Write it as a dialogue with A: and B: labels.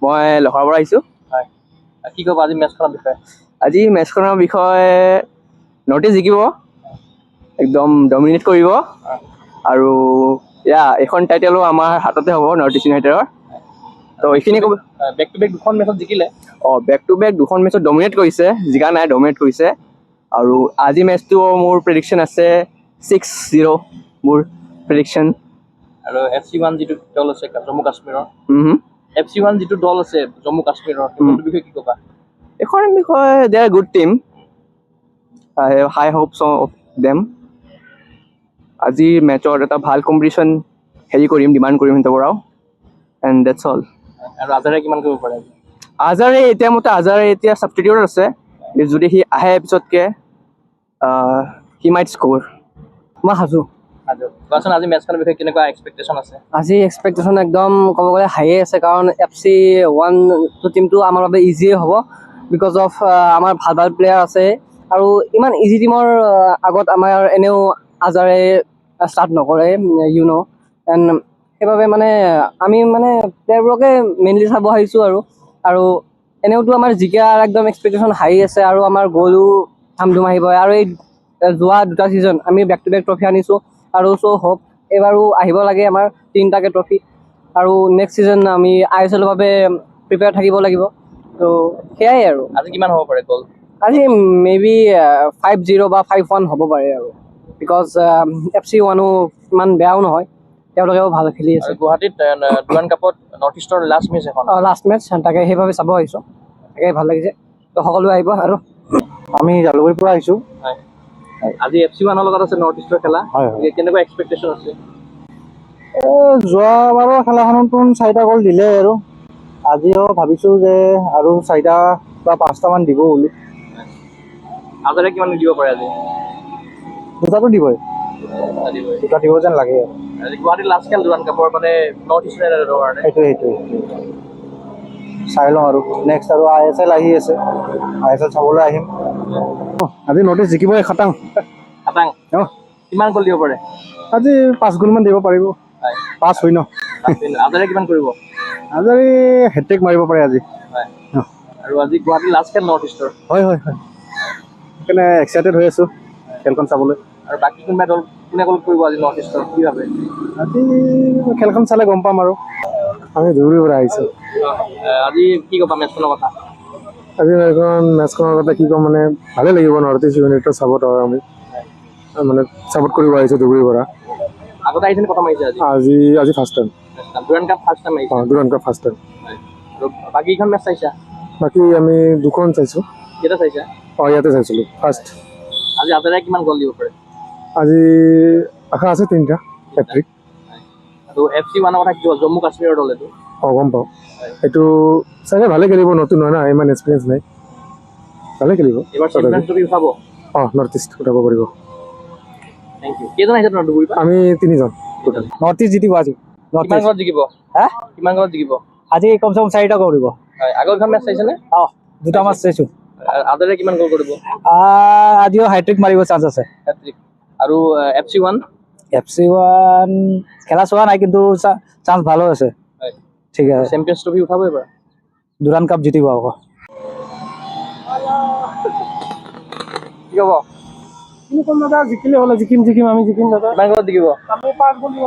A: মই লখৰাৰ পৰা আহিছোঁ।
B: হয়, কি ক'ব আজি মেচখনৰ বিষয়ে?
A: আজি মেচখনৰ বিষয়ে নৰ্থ ইষ্ট জিকিব, একদম ডমিনেট কৰিব আৰু এইখন টাইটেলো আমাৰ হাততে হ'ব নৰ্থ ইষ্ট ইউনাইটেডৰ। তো এইখিনি ক'ব।
B: বেক টু বেক দুখন মেচত জিকিলে।
A: বেক টু বেক দুখন মেচত ডমিনেট কৰিছে, জিকা নাই, ডমিনেট কৰিছে। আৰু আজি মেচটো মোৰ প্ৰেডিকশ্যন আছে 6-0 মোৰ প্ৰেডিকশ্যন।
B: আৰু FC1 যিটো দল আছে জম্মু কাশ্মীৰৰ, FC1 যিটো দল আছে জম্মু কাশ্মীৰৰ, সেইটোৰ বিষয়ে কি ক'বা?
A: এইখনৰ বিষয়ে they are good team, high hopes of them. আজিৰ মেচত এটা ভাল কম্পিটিশ্যন ডিমাণ্ড কৰিম সিহঁতৰ পৰাও, এণ্ড ডেটছ অল।
B: আৰু আজাৰে কিমান কৰিব পাৰে?
A: আজাৰে এতিয়া ছাবষ্টিটিউটত আছে, যদি সি আহে পিছতকৈ হি মাইট স্ক'ৰ। মই সাজু।
B: কোৱাচোন আজি মেচখনৰ বিষয়ে কেনেকুৱা এক্সপেক্টেশ্যন আছে?
C: আজি এক্সপেক্টেশ্যন একদম ক'ব গ'লে হাইয়ে আছে, কাৰণ FC1 টিমটো আমাৰ বাবে ইজিয়ে হ'ব বিকজ অফ আমাৰ ভাল ভাল প্লেয়াৰ আছে। আৰু ইমান ইজি টিমৰ আগত আমাৰ এনেও আজাৰে ষ্টাৰ্ট নকৰে এণ্ড সেইবাবে মানে আমি মানে প্লেয়াৰবোৰকে মেইনলি চাব আহিছোঁ। আৰু এনেওতো আমাৰ জিকাৰ একদম এক্সপেক্টেশ্যন হাই আছে, আৰু আমাৰ গ'লো ধামধুম আহিব। আৰু এই যোৱা দুটা ছিজন আমি বেক টু বেক ট্ৰফি আনিছোঁ, আৰু চ' হোপ এইবাৰো আহিব লাগে আমাৰ 3টাকৈ ট্ৰফি। আৰু নেক্সট ছিজন আমি ISLৰ বাবে প্ৰিপেয়াৰ থাকিব লাগিব। ত' সেয়াই আৰু।
B: আজি কিমান হ'ব পাৰে গ'ল?
C: আজি মেবি 5-0 বা 5-1 হ'ব পাৰে আৰু, বিকজ FC1ও ইমান বেয়াও নহয়, তেওঁলোকেও ভাল খেলি আছে।
B: গুৱাহাটীত ডুৰাণ্ড কাপত নৰ্থ ইষ্টৰ লাষ্ট মেচ এখন।
C: লাষ্ট মেচ, তাকে সেইবাবে চাব আহিছোঁ, তাকে ভাল লাগিছে। ত' সকলোৱে আহিব। আৰু
D: আমি জালুকবাৰীৰ পৰা আহিছোঁ।
B: হয়, আজি FC1ৰ লগত আছে নৰ্থ ইষ্টৰ খেলা। কেনেকুৱা এক্সপেক্টেশ্যন আছে?
D: যোৱাবাৰৰ খেলাখনত 4টা গ'ল দিলে, আৰু আজিও ভাবিছোঁ যে আৰু 4টা বা 5টামান দিব বুলি।
B: আজাৰে কিমান দিব পাৰে আজি?
D: 2টাতো দিবই, 2টা দিব যেন লাগে।
B: আজি গুৱাহাটীত লাষ্ট খেল ডুৰাণ্ড কাপৰ, মানে নৰ্থ ইষ্ট ইউনাইটেডৰ কাৰণে।
D: সেইটোৱে চাই লওঁ। আৰু নেক্সট আৰু ISL আহি আছে, ISL চাবলৈ আহিম। আজি নৰ্থ ইষ্ট জিকিবই খাটাং।
B: কিমান গ'ল দিব পাৰে?
D: আজি 5 গ'লমান দিব পাৰিব। 5 হয় ন?
B: আজাৰে কিমান কৰিব?
D: আজাৰে হেট্ৰিক মাৰিব পাৰে আজি।
B: আৰু আজি গুৱাহাটীৰ লাষ্ট খেল নৰ্থ ইষ্টৰ।
D: হয়, সেইকাৰণে এক্সাইটেড হৈ আছোঁ খেলখন চাবলৈ।
B: আৰু বাকী কোনোবা দল কোনে গ'ল কৰিব আজি নৰ্থ ইষ্টৰ, কি ভাবে?
D: আজি খেলখন চালে গম পাম। আৰু আমি ধুবুৰীৰ পৰা আহিছোঁ।
B: আজি কি ক'বা মেচখনৰ কথা?
D: আজি মেচখনৰ কথা কি ক'ম, মানে ভালেই লাগিব নৰ্থ ইষ্ট ইউনাইটেড চাব। আমি মানে ছাপোৰ্ট কৰিব আহিছোঁ ধুবুৰীৰ পৰা।
B: আগতে আহিছে নে প্ৰথম আহিছে?
D: আজি first time.
B: Durand cup first time আহিছে?
D: Durand cup first time.
B: আৰু বাকীখন মেচ চাইছা?
D: বাকী আমি 2খন চাইছোঁ।
B: কেইটা চাইছা?
D: ইয়াতে চাইছিলোঁ ফাৰ্ষ্ট।
B: আজি আজাৰে কিমান গ'ল দিব পাৰে?
D: আজি আশা আছে 3টা হেট্ৰিক।
B: আৰু FC1ৰ কথা কি হ'ল? জম্মু কাশ্মীৰৰ দল এইটো।
D: গম পাওঁ। এইটো চাগে ভালে খেলিব, নতুন হয় না, ইমান এক্সপিৰিয়েঞ্চ নাই, ভালে খেলিব।
B: এইবাৰ চেম্পিয়নছ ট্ৰফি উঠাব?
D: নৰ্থ ইষ্ট উঠাব পাৰিব।
B: Thank you. কেইজন আহিছে তোমাৰ ধুবুৰীৰ পৰা?
D: আমি 3জন টোটেল। নৰ্থ ইষ্ট জিকিব আজি।
B: কিমান গ'লত জিকিব? কিমান গ'লত জিকিব?
C: আজি কমচে কম 4টা কৰিব।
B: আগৰখন মেচ চাইছেনে?
C: 2টা মেচ চাইছোঁ।
B: আজাৰে কিমান গ'ল কৰিব?
C: আজিও হেট্ৰিক মাৰিব চান্স আছে।
B: হেট্ৰিক। আৰু FC1
C: খেলা চোৱা নাই, কিন্তু চান্স ভালো আছে। ঠিক আছে।
B: চেম্পিয়নছ ট্ৰফি উঠাব এবাৰ?
C: ডুৰাণ্ড কাপ জিতিব আকৌ।
B: কি হ'ব?
D: জিকিলে হ'লে জিকিম আমি জিকিম দাদা।
B: কিমান গ'লত জিকিব?
D: আমি 5 গ'ল দিব।